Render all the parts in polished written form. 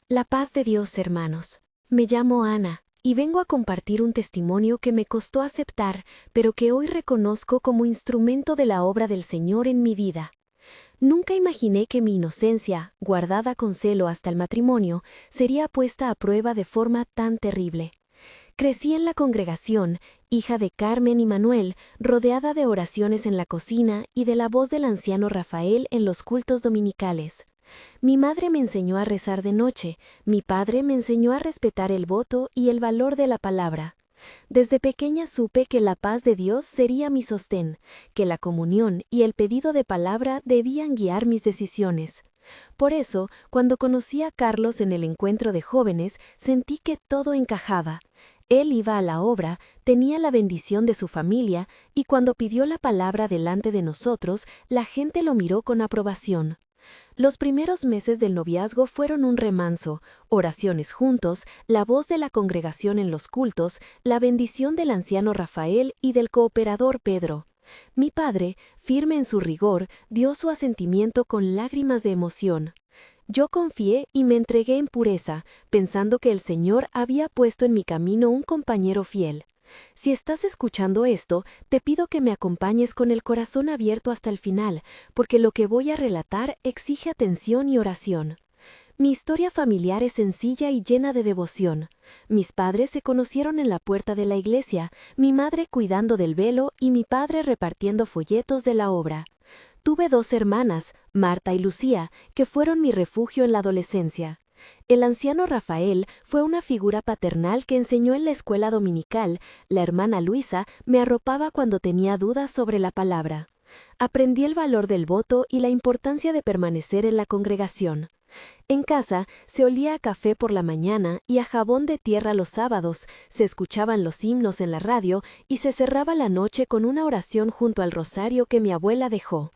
La paz de Dios, hermanos. Me llamo Ana, y vengo a compartir un testimonio que me costó aceptar, pero que hoy reconozco como instrumento de la obra del Señor en mi vida. Nunca imaginé que mi inocencia, guardada con celo hasta el matrimonio, sería puesta a prueba de forma tan terrible. Crecí en la congregación, hija de Carmen y Manuel, rodeada de oraciones en la cocina y de la voz del anciano Rafael en los cultos dominicales. Mi madre me enseñó a rezar de noche, mi padre me enseñó a respetar el voto y el valor de la palabra. Desde pequeña supe que la paz de Dios sería mi sostén, que la comunión y el pedido de palabra debían guiar mis decisiones. Por eso, cuando conocí a Carlos en el encuentro de jóvenes, sentí que todo encajaba. Él iba a la obra, tenía la bendición de su familia, y cuando pidió la palabra delante de nosotros, la gente lo miró con aprobación. Los primeros meses del noviazgo fueron un remanso, oraciones juntos, la voz de la congregación en los cultos, la bendición del anciano Rafael y del cooperador Pedro. Mi padre, firme en su rigor, dio su asentimiento con lágrimas de emoción. Yo confié y me entregué en pureza, pensando que el Señor había puesto en mi camino un compañero fiel. Si estás escuchando esto, te pido que me acompañes con el corazón abierto hasta el final, porque lo que voy a relatar exige atención y oración. Mi historia familiar es sencilla y llena de devoción. Mis padres se conocieron en la puerta de la iglesia, mi madre cuidando del velo y mi padre repartiendo folletos de la obra. Tuve dos hermanas, Marta y Lucía, que fueron mi refugio en la adolescencia. El anciano Rafael fue una figura paternal que enseñó en la escuela dominical. La hermana Luisa me arropaba cuando tenía dudas sobre la palabra. Aprendí el valor del voto y la importancia de permanecer en la congregación. En casa se olía a café por la mañana y a jabón de tierra los sábados, se escuchaban los himnos en la radio y se cerraba la noche con una oración junto al rosario que mi abuela dejó.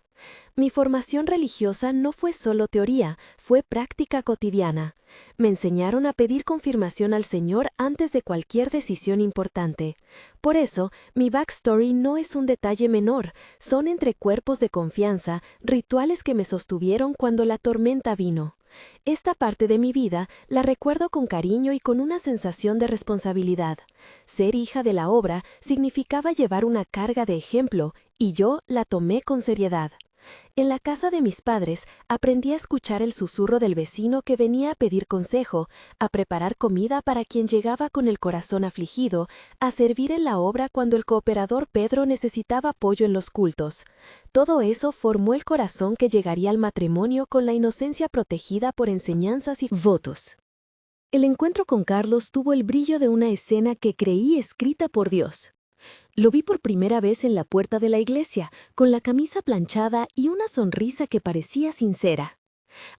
Mi formación religiosa no fue solo teoría, fue práctica cotidiana. Me enseñaron a pedir confirmación al Señor antes de cualquier decisión importante. Por eso, mi backstory no es un detalle menor, son entre cuerpos de confianza, rituales que me sostuvieron cuando la tormenta vino. Esta parte de mi vida la recuerdo con cariño y con una sensación de responsabilidad. Ser hija de la obra significaba llevar una carga de ejemplo, y yo la tomé con seriedad. En la casa de mis padres aprendí a escuchar el susurro del vecino que venía a pedir consejo, a preparar comida para quien llegaba con el corazón afligido, a servir en la obra cuando el cooperador Pedro necesitaba apoyo en los cultos. Todo eso formó el corazón que llegaría al matrimonio con la inocencia protegida por enseñanzas y votos. El encuentro con Carlos tuvo el brillo de una escena que creí escrita por Dios. Lo vi por primera vez en la puerta de la iglesia, con la camisa planchada y una sonrisa que parecía sincera.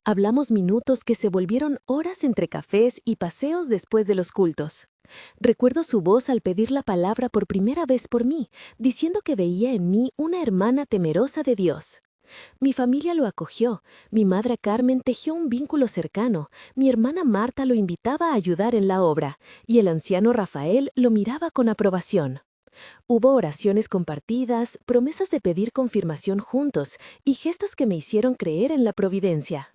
Hablamos minutos que se volvieron horas entre cafés y paseos después de los cultos. Recuerdo su voz al pedir la palabra por primera vez por mí, diciendo que veía en mí una hermana temerosa de Dios. Mi familia lo acogió, mi madre Carmen tejió un vínculo cercano, mi hermana Marta lo invitaba a ayudar en la obra, y el anciano Rafael lo miraba con aprobación. Hubo oraciones compartidas, promesas de pedir confirmación juntos y gestos que me hicieron creer en la providencia.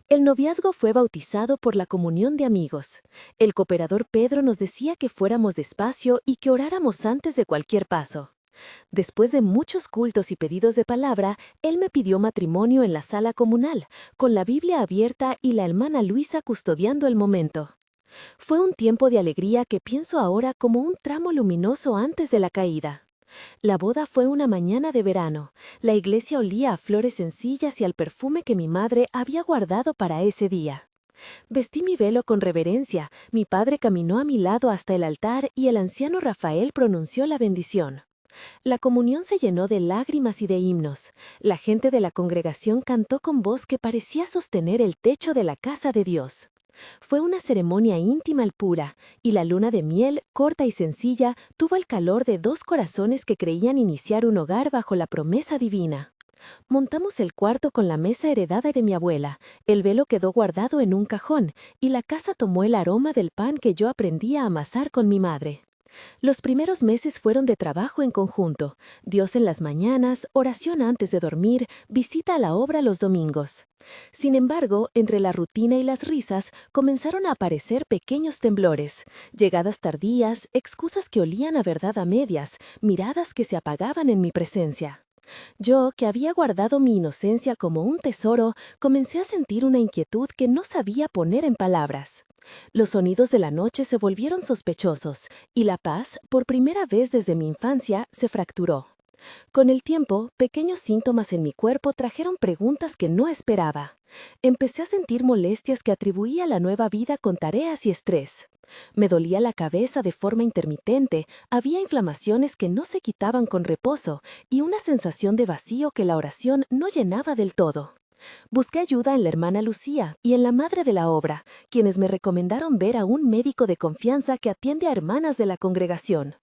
El noviazgo fue bautizado por la comunión de amigos. El cooperador Pedro nos decía que fuéramos despacio y que oráramos antes de cualquier paso. Después de muchos cultos y pedidos de palabra, él me pidió matrimonio en la sala comunal, con la Biblia abierta y la hermana Luisa custodiando el momento. Fue un tiempo de alegría que pienso ahora como un tramo luminoso antes de la caída. La boda fue una mañana de verano. La iglesia olía a flores sencillas y al perfume que mi madre había guardado para ese día. Vestí mi velo con reverencia, mi padre caminó a mi lado hasta el altar y el anciano Rafael pronunció la bendición. La comunión se llenó de lágrimas y de himnos. La gente de la congregación cantó con voz que parecía sostener el techo de la casa de Dios. Fue una ceremonia íntima y pura, y la luna de miel, corta y sencilla, tuvo el calor de dos corazones que creían iniciar un hogar bajo la promesa divina. Montamos el cuarto con la mesa heredada de mi abuela, el velo quedó guardado en un cajón, y la casa tomó el aroma del pan que yo aprendí a amasar con mi madre. Los primeros meses fueron de trabajo en conjunto, Dios en las mañanas, oración antes de dormir, visita a la obra los domingos. Sin embargo, entre la rutina y las risas, comenzaron a aparecer pequeños temblores, llegadas tardías, excusas que olían a verdad a medias, miradas que se apagaban en mi presencia. Yo, que había guardado mi inocencia como un tesoro, comencé a sentir una inquietud que no sabía poner en palabras. Los sonidos de la noche se volvieron sospechosos, y la paz, por primera vez desde mi infancia, se fracturó. Con el tiempo, pequeños síntomas en mi cuerpo trajeron preguntas que no esperaba. Empecé a sentir molestias que atribuía a la nueva vida con tareas y estrés. Me dolía la cabeza de forma intermitente, había inflamaciones que no se quitaban con reposo y una sensación de vacío que la oración no llenaba del todo. Busqué ayuda en la hermana Lucía y en la madre de la obra, quienes me recomendaron ver a un médico de confianza que atiende a hermanas de la congregación.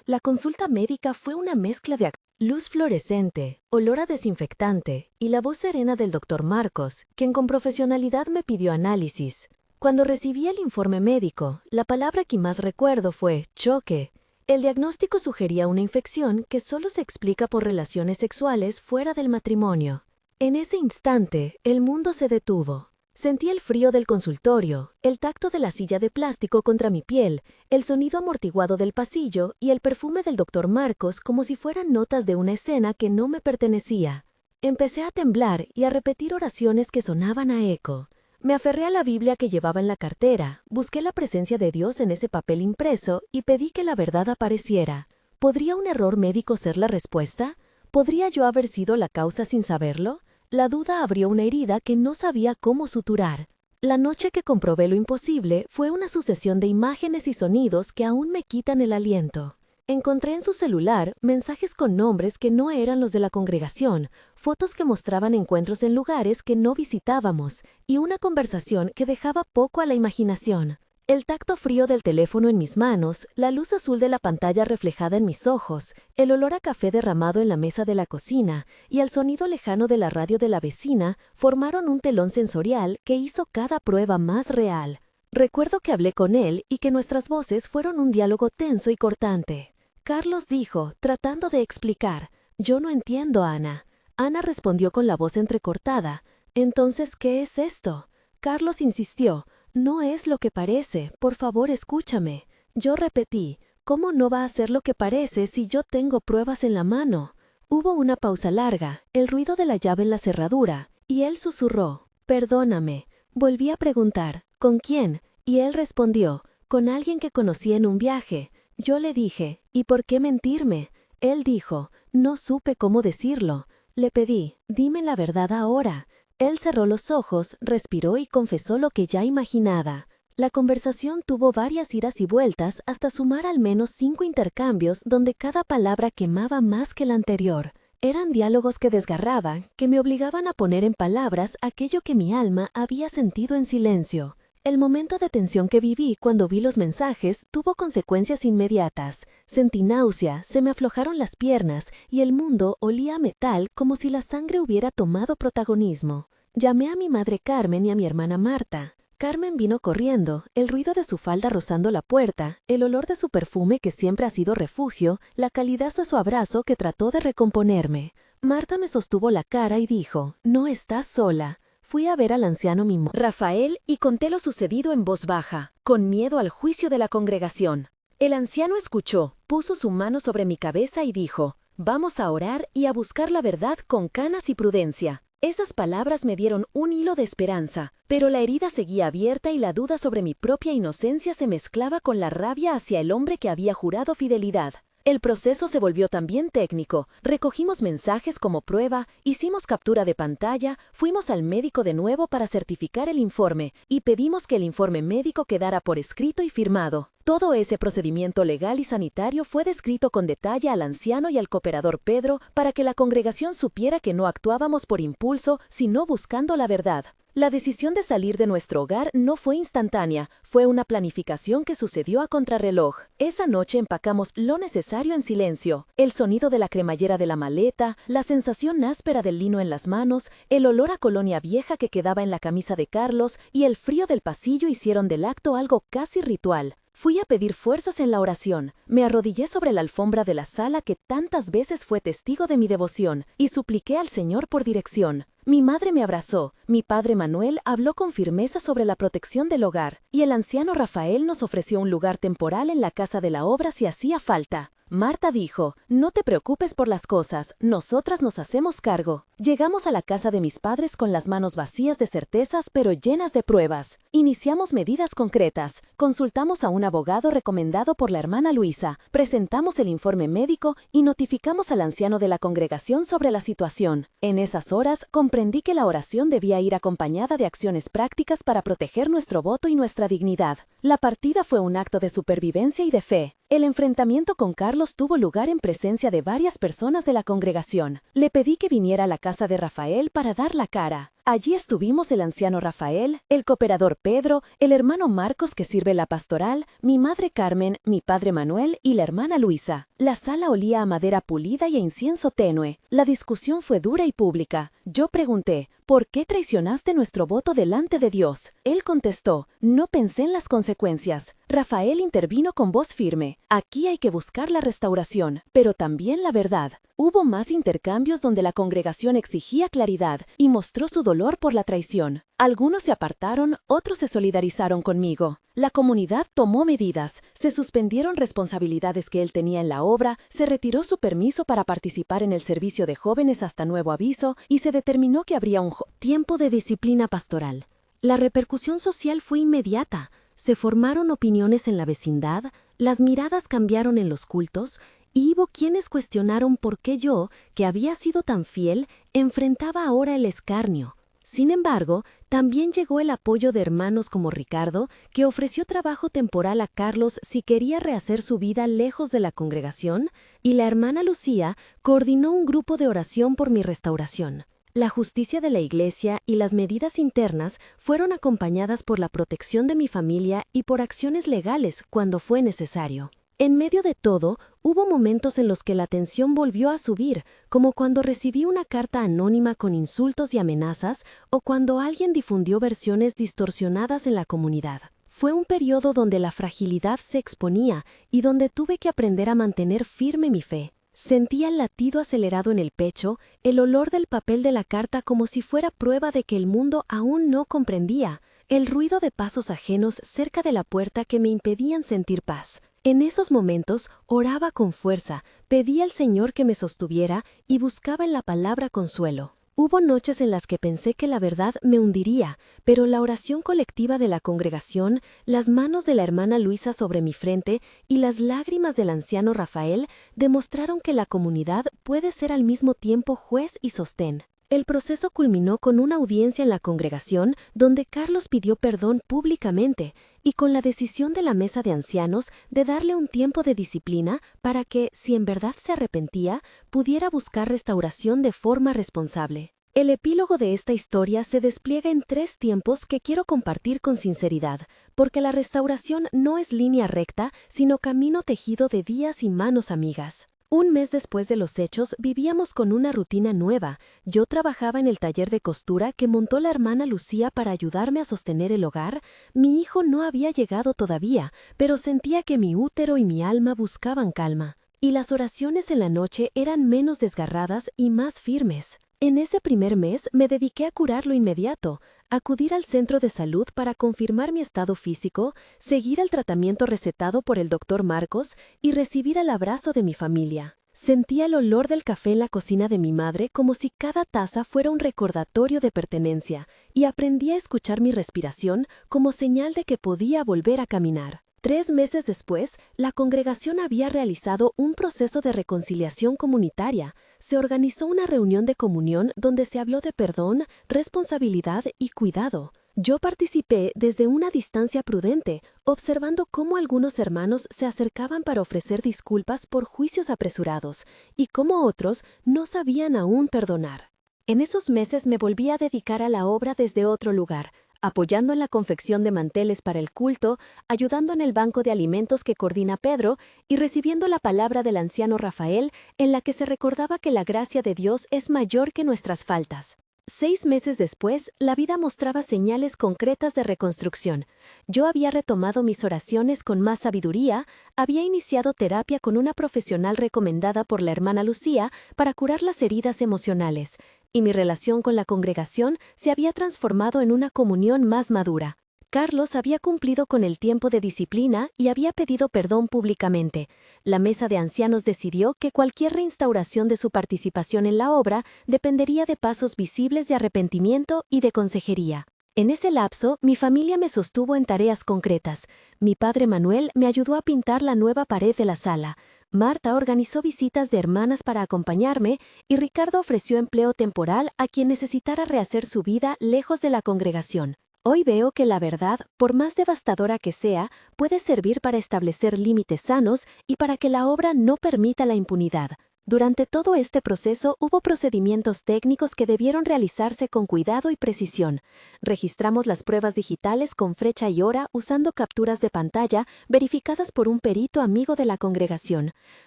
La consulta médica fue una mezcla de luz fluorescente, olor a desinfectante y la voz serena del doctor Marcos, quien con profesionalidad me pidió análisis. Cuando recibí el informe médico, la palabra que más recuerdo fue choque. El diagnóstico sugería una infección que solo se explica por relaciones sexuales fuera del matrimonio. En ese instante, el mundo se detuvo. Sentí el frío del consultorio, el tacto de la silla de plástico contra mi piel, el sonido amortiguado del pasillo y el perfume del doctor Marcos como si fueran notas de una escena que no me pertenecía. Empecé a temblar y a repetir oraciones que sonaban a eco. Me aferré a la Biblia que llevaba en la cartera, busqué la presencia de Dios en ese papel impreso y pedí que la verdad apareciera. ¿Podría un error médico ser la respuesta? ¿Podría yo haber sido la causa sin saberlo? La duda abrió una herida que no sabía cómo suturar. La noche que comprobé lo imposible fue una sucesión de imágenes y sonidos que aún me quitan el aliento. Encontré en su celular mensajes con nombres que no eran los de la congregación, fotos que mostraban encuentros en lugares que no visitábamos y una conversación que dejaba poco a la imaginación. El tacto frío del teléfono en mis manos, la luz azul de la pantalla reflejada en mis ojos, el olor a café derramado en la mesa de la cocina y el sonido lejano de la radio de la vecina formaron un telón sensorial que hizo cada prueba más real. Recuerdo que hablé con él y que nuestras voces fueron un diálogo tenso y cortante. Carlos dijo, tratando de explicar, «Yo no entiendo, Ana». Ana respondió con la voz entrecortada, «¿Entonces qué es esto?» Carlos insistió, «No es lo que parece, por favor escúchame». Yo repetí, «¿Cómo no va a ser lo que parece si yo tengo pruebas en la mano?» Hubo una pausa larga, el ruido de la llave en la cerradura, y él susurró, «Perdóname». Volví a preguntar, «¿Con quién?» Y él respondió, «Con alguien que conocí en un viaje». Yo le dije, «¿Y por qué mentirme?» Él dijo, «No supe cómo decirlo». Le pedí, «Dime la verdad ahora». Él cerró los ojos, respiró y confesó lo que ya imaginaba. La conversación tuvo varias idas y vueltas hasta sumar al menos 5 intercambios donde cada palabra quemaba más que la anterior. Eran diálogos que desgarraban, que me obligaban a poner en palabras aquello que mi alma había sentido en silencio. El momento de tensión que viví cuando vi los mensajes tuvo consecuencias inmediatas. Sentí náusea, se me aflojaron las piernas y el mundo olía a metal como si la sangre hubiera tomado protagonismo. Llamé a mi madre Carmen y a mi hermana Marta. Carmen vino corriendo, el ruido de su falda rozando la puerta, el olor de su perfume que siempre ha sido refugio, la calidez de su abrazo que trató de recomponerme. Marta me sostuvo la cara y dijo, «No estás sola». Fui a ver al anciano Rafael y conté lo sucedido en voz baja, con miedo al juicio de la congregación. El anciano escuchó, puso su mano sobre mi cabeza y dijo, «Vamos a orar y a buscar la verdad con canas y prudencia». Esas palabras me dieron un hilo de esperanza, pero la herida seguía abierta y la duda sobre mi propia inocencia se mezclaba con la rabia hacia el hombre que había jurado fidelidad. El proceso se volvió también técnico. Recogimos mensajes como prueba, hicimos captura de pantalla, fuimos al médico de nuevo para certificar el informe y pedimos que el informe médico quedara por escrito y firmado. Todo ese procedimiento legal y sanitario fue descrito con detalle al anciano y al cooperador Pedro para que la congregación supiera que no actuábamos por impulso, sino buscando la verdad. La decisión de salir de nuestro hogar no fue instantánea, fue una planificación que sucedió a contrarreloj. Esa noche empacamos lo necesario en silencio. El sonido de la cremallera de la maleta, la sensación áspera del lino en las manos, el olor a colonia vieja que quedaba en la camisa de Carlos y el frío del pasillo hicieron del acto algo casi ritual. Fui a pedir fuerzas en la oración, me arrodillé sobre la alfombra de la sala que tantas veces fue testigo de mi devoción y supliqué al Señor por dirección. Mi madre me abrazó, mi padre Manuel habló con firmeza sobre la protección del hogar y el anciano Rafael nos ofreció un lugar temporal en la casa de la obra si hacía falta. Marta dijo, no te preocupes por las cosas, nosotras nos hacemos cargo. Llegamos a la casa de mis padres con las manos vacías de certezas pero llenas de pruebas. Iniciamos medidas concretas, consultamos a un abogado recomendado por la hermana Luisa, presentamos el informe médico y notificamos al anciano de la congregación sobre la situación. En esas horas comprendí que la oración debía ir acompañada de acciones prácticas para proteger nuestro voto y nuestra dignidad. La partida fue un acto de supervivencia y de fe. El enfrentamiento con Carlos tuvo lugar en presencia de varias personas de la congregación. Le pedí que viniera a la casa de Rafael para dar la cara. Allí estuvimos el anciano Rafael, el cooperador Pedro, el hermano Marcos que sirve la pastoral, mi madre Carmen, mi padre Manuel y la hermana Luisa. La sala olía a madera pulida y a incienso tenue. La discusión fue dura y pública. Yo pregunté, ¿por qué traicionaste nuestro voto delante de Dios? Él contestó, no pensé en las consecuencias. Rafael intervino con voz firme. Aquí hay que buscar la restauración, pero también la verdad. Hubo más intercambios donde la congregación exigía claridad y mostró su dolor por la traición. Algunos se apartaron, otros se solidarizaron conmigo. La comunidad tomó medidas, se suspendieron responsabilidades que él tenía en la obra, se retiró su permiso para participar en el servicio de jóvenes hasta nuevo aviso y se determinó que habría un tiempo de disciplina pastoral. La repercusión social fue inmediata. Se formaron opiniones en la vecindad, las miradas cambiaron en los cultos, y hubo quienes cuestionaron por qué yo, que había sido tan fiel, enfrentaba ahora el escarnio. Sin embargo, también llegó el apoyo de hermanos como Ricardo, que ofreció trabajo temporal a Carlos si quería rehacer su vida lejos de la congregación, y la hermana Lucía coordinó un grupo de oración por mi restauración. La justicia de la Iglesia y las medidas internas fueron acompañadas por la protección de mi familia y por acciones legales cuando fue necesario. En medio de todo, hubo momentos en los que la tensión volvió a subir, como cuando recibí una carta anónima con insultos y amenazas o cuando alguien difundió versiones distorsionadas en la comunidad. Fue un periodo donde la fragilidad se exponía y donde tuve que aprender a mantener firme mi fe. Sentía el latido acelerado en el pecho, el olor del papel de la carta como si fuera prueba de que el mundo aún no comprendía, el ruido de pasos ajenos cerca de la puerta que me impedían sentir paz. En esos momentos oraba con fuerza, pedía al Señor que me sostuviera y buscaba en la palabra consuelo. Hubo noches en las que pensé que la verdad me hundiría, pero la oración colectiva de la congregación, las manos de la hermana Luisa sobre mi frente y las lágrimas del anciano Rafael demostraron que la comunidad puede ser al mismo tiempo juez y sostén. El proceso culminó con una audiencia en la congregación donde Carlos pidió perdón públicamente y con la decisión de la mesa de ancianos de darle un tiempo de disciplina para que, si en verdad se arrepentía, pudiera buscar restauración de forma responsable. El epílogo de esta historia se despliega en 3 tiempos que quiero compartir con sinceridad, porque la restauración no es línea recta, sino camino tejido de días y manos amigas. Un mes después de los hechos vivíamos con una rutina nueva. Yo trabajaba en el taller de costura que montó la hermana Lucía para ayudarme a sostener el hogar. Mi hijo no había llegado todavía, pero sentía que mi útero y mi alma buscaban calma. Y las oraciones en la noche eran menos desgarradas y más firmes. En ese primer mes me dediqué a curarlo inmediato, acudir al centro de salud para confirmar mi estado físico, seguir el tratamiento recetado por el doctor Marcos y recibir el abrazo de mi familia. Sentía el olor del café en la cocina de mi madre como si cada taza fuera un recordatorio de pertenencia y aprendí a escuchar mi respiración como señal de que podía volver a caminar. 3 meses después, la congregación había realizado un proceso de reconciliación comunitaria. Se organizó una reunión de comunión donde se habló de perdón, responsabilidad y cuidado. Yo participé desde una distancia prudente, observando cómo algunos hermanos se acercaban para ofrecer disculpas por juicios apresurados y cómo otros no sabían aún perdonar. En esos meses me volví a dedicar a la obra desde otro lugar, apoyando en la confección de manteles para el culto, ayudando en el banco de alimentos que coordina Pedro y recibiendo la palabra del anciano Rafael en la que se recordaba que la gracia de Dios es mayor que nuestras faltas. 6 meses después, la vida mostraba señales concretas de reconstrucción. Yo había retomado mis oraciones con más sabiduría, había iniciado terapia con una profesional recomendada por la hermana Lucía para curar las heridas emocionales, y mi relación con la congregación se había transformado en una comunión más madura. Carlos había cumplido con el tiempo de disciplina y había pedido perdón públicamente. La mesa de ancianos decidió que cualquier reinstauración de su participación en la obra dependería de pasos visibles de arrepentimiento y de consejería. En ese lapso, mi familia me sostuvo en tareas concretas. Mi padre Manuel me ayudó a pintar la nueva pared de la sala. Marta organizó visitas de hermanas para acompañarme y Ricardo ofreció empleo temporal a quien necesitara rehacer su vida lejos de la congregación. Hoy veo que la verdad, por más devastadora que sea, puede servir para establecer límites sanos y para que la obra no permita la impunidad. Durante todo este proceso hubo procedimientos técnicos que debieron realizarse con cuidado y precisión. Registramos las pruebas digitales con fecha y hora usando capturas de pantalla verificadas por un perito amigo de la congregación.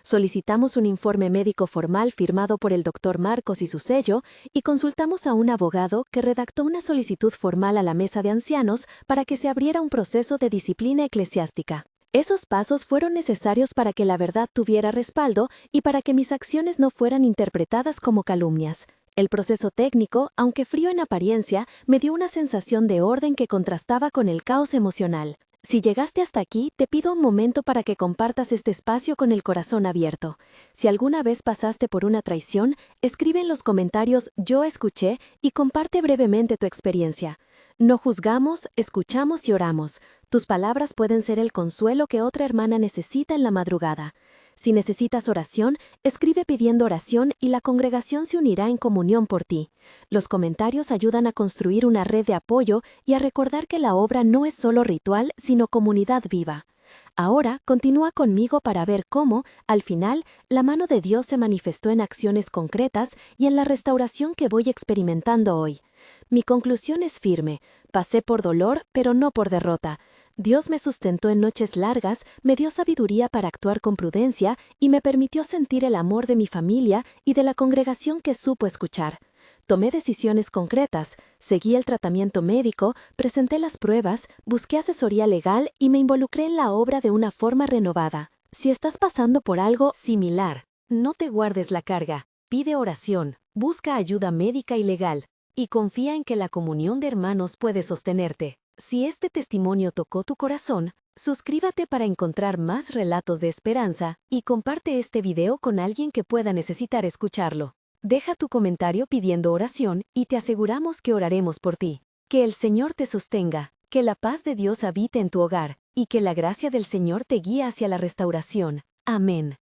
Solicitamos un informe médico formal firmado por el Dr. Marcos y su sello y consultamos a un abogado que redactó una solicitud formal a la mesa de ancianos para que se abriera un proceso de disciplina eclesiástica. Esos pasos fueron necesarios para que la verdad tuviera respaldo y para que mis acciones no fueran interpretadas como calumnias. El proceso técnico, aunque frío en apariencia, me dio una sensación de orden que contrastaba con el caos emocional. Si llegaste hasta aquí, te pido un momento para que compartas este espacio con el corazón abierto. Si alguna vez pasaste por una traición, escribe en los comentarios "Yo escuché" y comparte brevemente tu experiencia. No juzgamos, escuchamos y oramos. Tus palabras pueden ser el consuelo que otra hermana necesita en la madrugada. Si necesitas oración, escribe pidiendo oración y la congregación se unirá en comunión por ti. Los comentarios ayudan a construir una red de apoyo y a recordar que la obra no es solo ritual, sino comunidad viva. Ahora continúa conmigo para ver cómo, al final, la mano de Dios se manifestó en acciones concretas y en la restauración que voy experimentando hoy. Mi conclusión es firme. Pasé por dolor, pero no por derrota. Dios me sustentó en noches largas, me dio sabiduría para actuar con prudencia y me permitió sentir el amor de mi familia y de la congregación que supo escuchar. Tomé decisiones concretas, seguí el tratamiento médico, presenté las pruebas, busqué asesoría legal y me involucré en la obra de una forma renovada. Si estás pasando por algo similar, no te guardes la carga, pide oración, busca ayuda médica y legal, y confía en que la comunión de hermanos puede sostenerte. Si este testimonio tocó tu corazón, suscríbete para encontrar más relatos de esperanza y comparte este video con alguien que pueda necesitar escucharlo. Deja tu comentario pidiendo oración y te aseguramos que oraremos por ti. Que el Señor te sostenga, que la paz de Dios habite en tu hogar y que la gracia del Señor te guíe hacia la restauración. Amén.